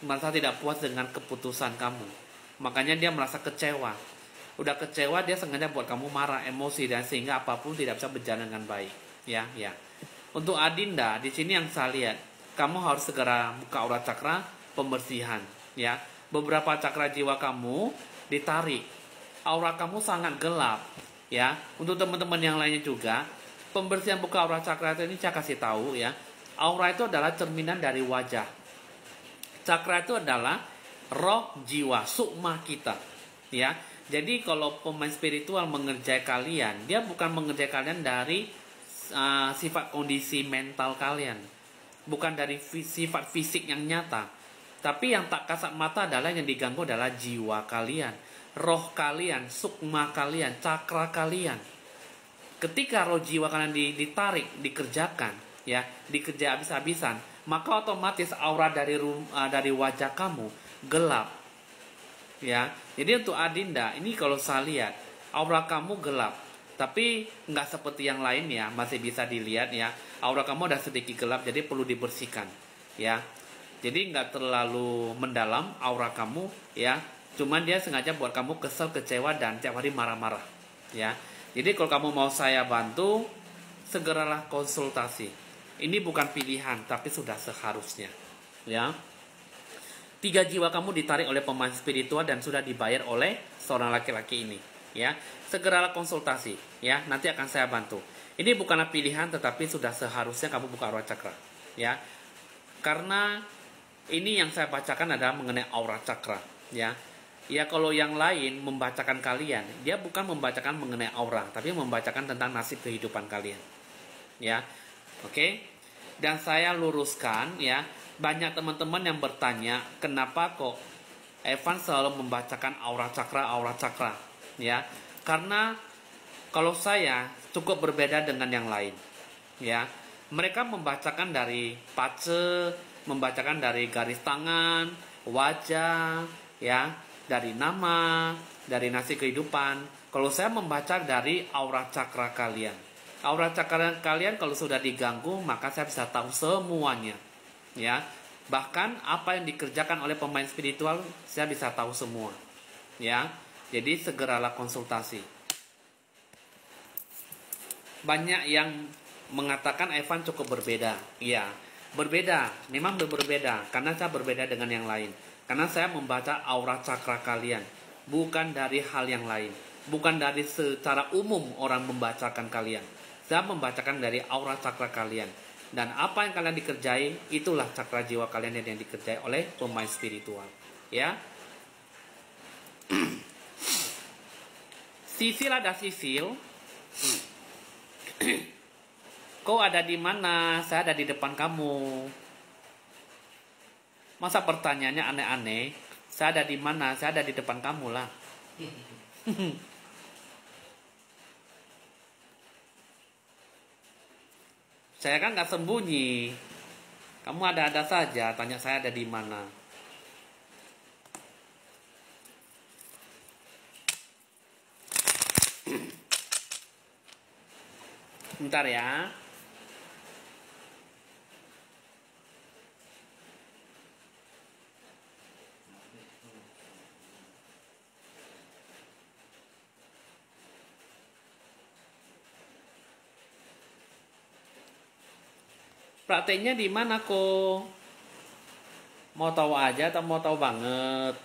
Speaker 1: merasa tidak puas dengan keputusan kamu, makanya dia merasa kecewa. Udah kecewa dia sengaja buat kamu marah, emosi, dan sehingga apapun tidak bisa berjalan dengan baik ya. Untuk Adinda, di sini yang saya lihat, kamu harus segera buka aura cakra pembersihan, ya. Beberapa cakra jiwa kamu ditarik, aura kamu sangat gelap, ya. Untuk teman-teman yang lainnya juga, pembersihan buka aura cakra ini saya kasih tahu, ya. Aura itu adalah cerminan dari wajah. Cakra itu adalah roh jiwa, sukma kita, ya. Jadi kalau pemain spiritual mengerjai kalian, dia bukan mengerjai kalian dari sifat kondisi mental kalian, bukan dari sifat fisik yang nyata, tapi yang tak kasat mata adalah yang diganggu adalah jiwa kalian, roh kalian, sukma kalian, cakra kalian. Ketika roh jiwa kalian ditarik, dikerjakan, ya, dikerja habis-habisan, maka otomatis aura dari wajah kamu gelap, ya. Jadi untuk Adinda ini kalau saya lihat aura kamu gelap. Tapi nggak seperti yang lain ya, masih bisa dilihat ya. Aura kamu udah sedikit gelap, jadi perlu dibersihkan ya. Jadi nggak terlalu mendalam aura kamu ya. Cuman dia sengaja buat kamu kesel, kecewa, dan tiap hari marah-marah ya. Jadi kalau kamu mau saya bantu, segeralah konsultasi. Ini bukan pilihan, tapi sudah seharusnya ya. 3 jiwa kamu ditarik oleh pemain spiritual dan sudah dibayar oleh seorang laki-laki ini, ya. Segeralah konsultasi, ya. Nanti akan saya bantu. Ini bukanlah pilihan, tetapi sudah seharusnya kamu buka aura cakra, ya. Karena ini yang saya bacakan adalah mengenai aura cakra, ya. Ya, kalau yang lain membacakan kalian, dia bukan membacakan mengenai aura, tapi membacakan tentang nasib kehidupan kalian, ya. Oke. Dan saya luruskan, ya. Banyak teman-teman yang bertanya, kenapa kok Evan selalu membacakan aura cakra, ya? Karena kalau saya cukup berbeda dengan yang lain, ya. Mereka membacakan dari pace, membacakan dari garis tangan, wajah, ya, dari nama, dari nasib kehidupan. Kalau saya membaca dari aura cakra kalian. Aura cakra kalian kalau sudah diganggu, maka saya bisa tahu semuanya. Ya, bahkan apa yang dikerjakan oleh pemain spiritual saya bisa tahu semua, ya. Jadi segeralah konsultasi. Banyak yang mengatakan Evan cukup berbeda, ya, berbeda, memang berbeda karena saya berbeda dengan yang lain, karena saya membaca aura cakra kalian, bukan dari hal yang lain, bukan dari secara umum orang membacakan kalian. Saya membacakan dari aura cakra kalian. Dan apa yang kalian dikerjai, itulah cakra jiwa kalian yang dikerjai oleh pemain spiritual, ya. Sisil ada Sisil. Kau ada di mana? Saya ada di depan kamu. Masa pertanyaannya aneh-aneh? Saya ada di mana? Saya ada di depan kamu lah. Saya kan nggak sembunyi. Kamu ada-ada saja, tanya saya ada di mana. Bentar ya. Prakteknya di mana kok? Mau tahu aja atau mau tahu banget?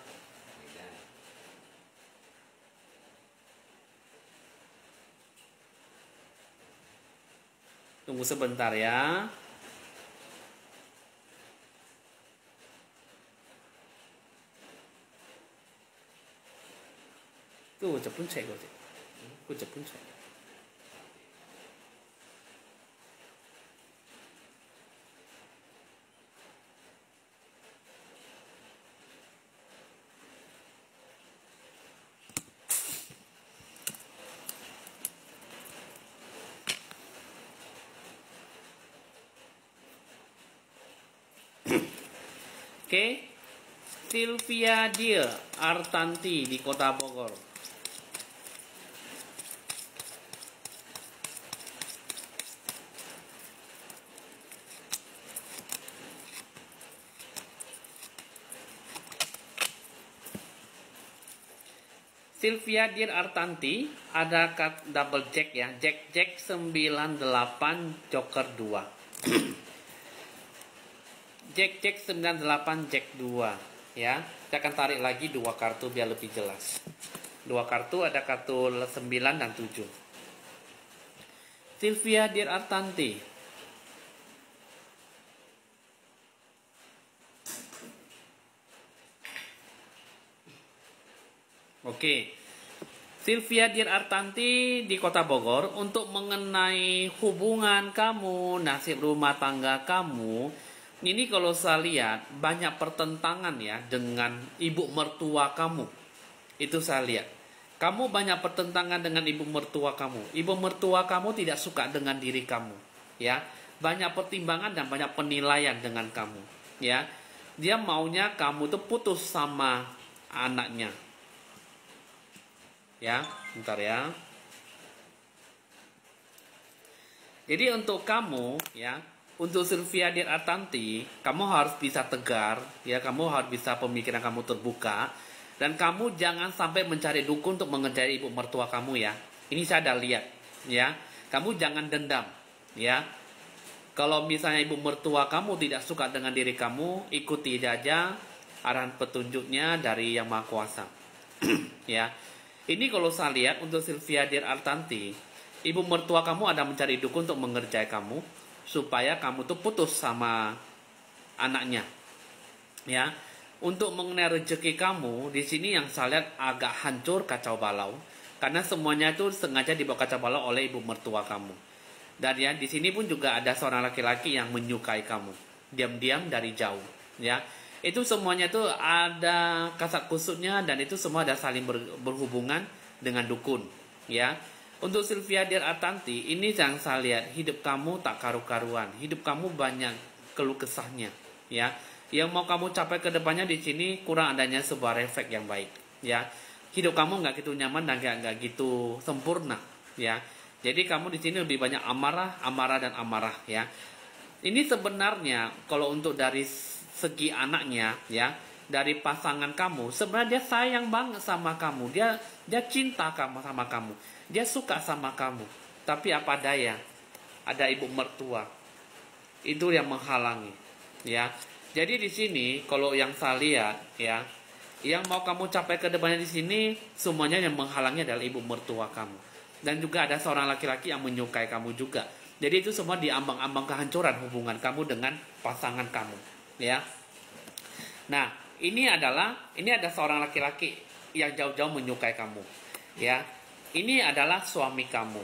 Speaker 1: Tunggu sebentar ya. Tuh, cepun cek kok. Ku cepun cek. Oke, Sylvia Dia Artanti di Kota Bogor. Sylvia Dir Artanti ada double jack ya, jack 98 joker 2. Jack 98 jack 2 ya. Saya akan tarik lagi 2 kartu biar lebih jelas. 2 kartu, ada kartu 9 dan 7. Sylvia Dir Artanti. Oke. Sylvia Dir Artanti di Kota Bogor, untuk mengenai hubungan kamu, nasib rumah tangga kamu, ini kalau saya lihat banyak pertentangan ya dengan ibu mertua kamu. Itu saya lihat. Kamu banyak pertentangan dengan ibu mertua kamu. Ibu mertua kamu tidak suka dengan diri kamu, ya. Banyak pertimbangan dan banyak penilaian dengan kamu, ya. Dia maunya kamu tuh putus sama anaknya. Ya, bentar ya. Jadi untuk kamu, ya, untuk Sylvia Dir Artanti, kamu harus bisa tegar, ya, kamu harus bisa pemikiran kamu terbuka, dan kamu jangan sampai mencari dukun untuk mengejar ibu mertua kamu ya. Ini saya ada lihat, ya. Kamu jangan dendam, ya. Kalau misalnya ibu mertua kamu tidak suka dengan diri kamu, ikuti saja arahan petunjuknya dari Yang Maha Kuasa. Ya, ini kalau saya lihat untuk Sylvia Dear Artanti, ibu mertua kamu ada mencari dukun untuk mengerjai kamu supaya kamu tuh putus sama anaknya. Ya, untuk mengenai rezeki kamu di sini yang saya lihat agak hancur kacau balau karena semuanya itu sengaja dibawa kacau balau oleh ibu mertua kamu. Dan ya di sini pun juga ada seorang laki-laki yang menyukai kamu diam-diam dari jauh. Ya, itu semuanya itu ada kasak kusutnya dan itu semua ada saling berhubungan dengan dukun. Ya, untuk Sylvia Dear Artanti ini yang saya lihat hidup kamu tak karu-karuan, hidup kamu banyak keluh kesahnya. Ya, yang mau kamu capai ke depannya di sini kurang adanya sebuah refleks yang baik. Ya, hidup kamu nggak gitu nyaman dan nggak gitu sempurna. Ya, jadi kamu di sini lebih banyak amarah, amarah dan amarah. Ya, ini sebenarnya kalau untuk dari segi anaknya, ya, dari pasangan kamu, sebenarnya dia sayang banget sama kamu, dia cinta sama kamu, dia suka sama kamu. Tapi apa daya, ada ibu mertua itu yang menghalangi. Ya, jadi di sini kalau yang saya lihat, ya, yang mau kamu capai ke depannya di sini semuanya yang menghalangi adalah ibu mertua kamu. Dan juga ada seorang laki-laki yang menyukai kamu juga. Jadi itu semua diambang-ambang kehancuran hubungan kamu dengan pasangan kamu. Ya. Nah, ini ada seorang laki-laki yang jauh-jauh menyukai kamu. Ya. Ini adalah suami kamu.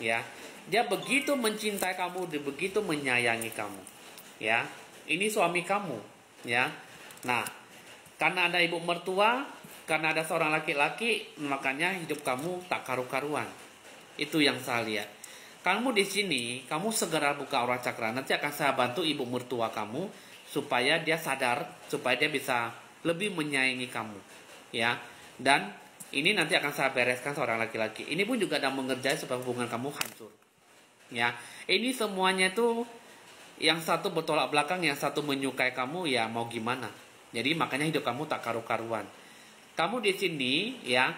Speaker 1: Ya. Dia begitu mencintai kamu, dia begitu menyayangi kamu. Ya. Ini suami kamu. Ya. Nah, karena ada ibu mertua, karena ada seorang laki-laki, makanya hidup kamu tak karu-karuan. Itu yang saya lihat. Kamu di sini, kamu segera buka aura cakra. Nanti akan saya bantu ibu mertua kamu supaya dia sadar, supaya dia bisa lebih menyayangi kamu, ya. Dan ini nanti akan saya bereskan seorang laki-laki. Ini pun juga ada mengerjai supaya hubungan kamu hancur, ya. Ini semuanya tuh yang satu bertolak belakang, yang satu menyukai kamu, ya mau gimana. Jadi makanya hidup kamu tak karu-karuan. Kamu di sini, ya,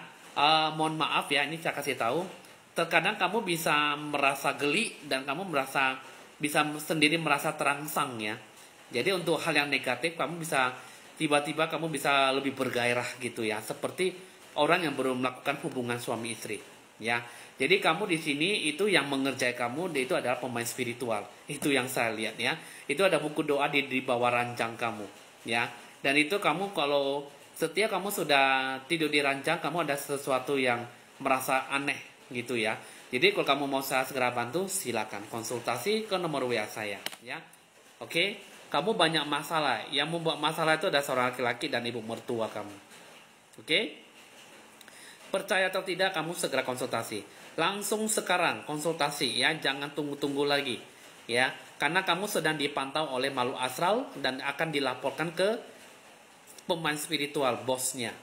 Speaker 1: mohon maaf ya, ini saya kasih tahu. Terkadang kamu bisa merasa geli dan kamu bisa sendiri merasa terangsang, ya. Jadi untuk hal yang negatif kamu bisa tiba-tiba kamu bisa lebih bergairah gitu, ya, seperti orang yang baru melakukan hubungan suami istri, ya. Jadi kamu di sini itu yang mengerjai kamu, itu adalah pemain spiritual. Itu yang saya lihat, ya. Itu ada buku doa di bawah ranjang kamu, ya. Dan itu kamu kalau setiap kamu sudah tidur di ranjang, kamu ada sesuatu yang merasa aneh gitu, ya. Jadi kalau kamu mau saya segera bantu, silakan konsultasi ke nomor WA saya, ya. Oke, kamu banyak masalah. Yang membuat masalah itu ada seorang laki-laki dan ibu mertua kamu. Oke? Percaya atau tidak, kamu segera konsultasi. Langsung sekarang konsultasi, ya, jangan tunggu-tunggu lagi, ya. Karena kamu sedang dipantau oleh makhluk astral dan akan dilaporkan ke pemain spiritual, bosnya.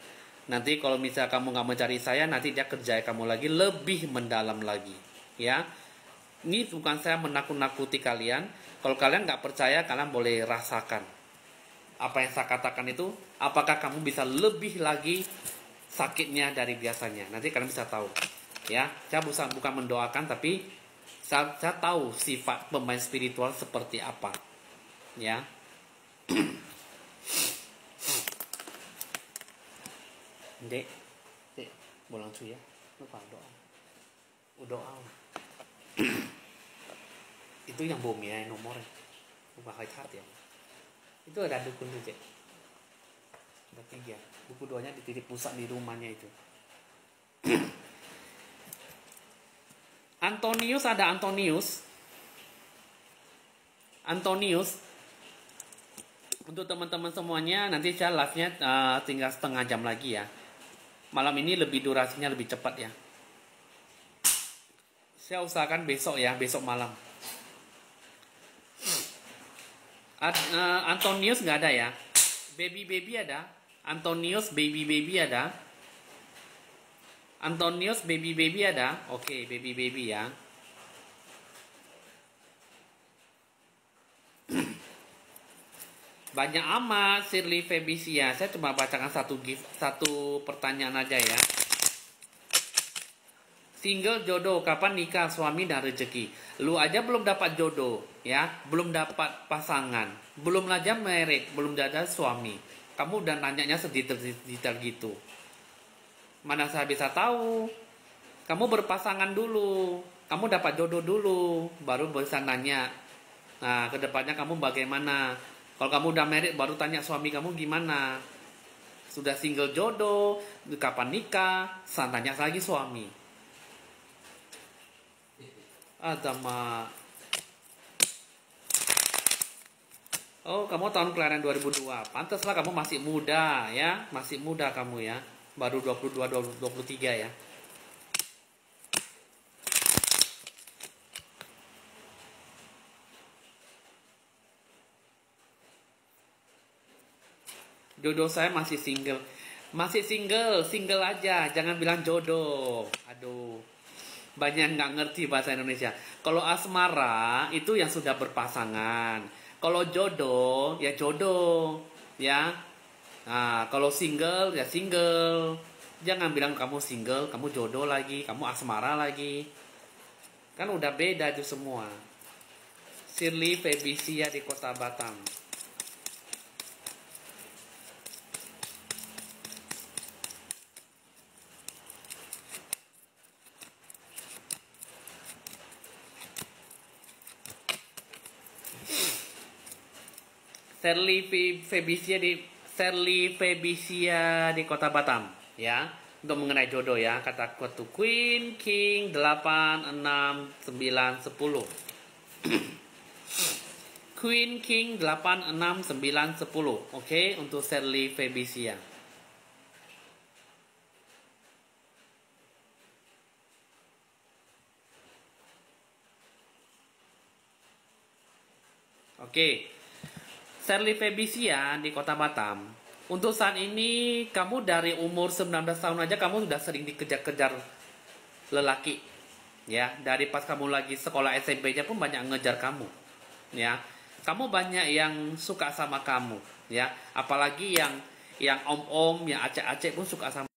Speaker 1: Nanti kalau misalnya kamu nggak mencari saya, nanti dia kerjai kamu lagi lebih mendalam lagi, ya. Ini bukan saya menakut-nakuti kalian. Kalau kalian nggak percaya, kalian boleh rasakan apa yang saya katakan itu. Apakah kamu bisa lebih lagi sakitnya dari biasanya? Nanti kalian bisa tahu, ya. Saya bukan mendoakan, tapi saya tahu sifat pemain spiritual seperti apa, ya. Dek, bolang cuy ya, lupa doa, doa. Itu yang bomnya nomornya, lupa high ya. Itu ada dukun tuh, Cek. Ada 3, buku doanya di titik pusat di rumahnya itu. Antonius, ada Antonius. Untuk teman-teman semuanya, nanti saya live-nya tinggal setengah jam lagi, ya. Malam ini durasinya lebih cepat, ya. Saya usahakan besok, ya, besok malam. Antonius nggak ada, ya. Baby ada. Antonius baby ada. Antonius baby ada. Oke, baby ya. Banyak amat Shirley Febisia. Saya cuma bacakan satu pertanyaan aja, ya. Single jodoh, kapan nikah, suami dan rezeki. Lu aja belum dapat jodoh, ya, belum dapat pasangan, belum aja married, belum ada suami. Kamu udah nanyanya sedetail gitu. Mana saya bisa tahu? Kamu berpasangan dulu, kamu dapat jodoh dulu, baru bisa nanya. Nah, kedepannya kamu bagaimana? Kalau kamu udah married, baru tanya suami kamu gimana. Sudah single jodoh, kapan nikah, tanya lagi suami. Agama. Oh, kamu tahun kelahiran 2002. Pantaslah kamu masih muda ya. Masih muda kamu ya. Baru 22 23 ya. Jodoh saya masih single. Masih single aja. Jangan bilang jodoh. Aduh. Banyak nggak ngerti bahasa Indonesia. Kalau asmara itu yang sudah berpasangan. Kalau jodoh ya jodoh, ya. Nah, kalau single ya single. Jangan bilang kamu single, kamu jodoh lagi, kamu asmara lagi. Kan udah beda itu semua. Shirley Febisia di Kota Batam. Shirley Febisia di Kota Batam, ya. Untuk mengenai jodoh ya, kata kutu Queen King 8 6 9 10. Queen King 8 6 9 10. Oke, untuk Shirley Febisia. Oke. Shirley Febisia di Kota Batam. Untuk saat ini kamu dari umur 19 tahun aja kamu sudah sering dikejar-kejar lelaki. Ya, dari pas kamu lagi sekolah SMP-nya pun banyak ngejar kamu. Ya. Kamu banyak yang suka sama kamu, ya. Apalagi yang om-om, yang acek-acek pun suka sama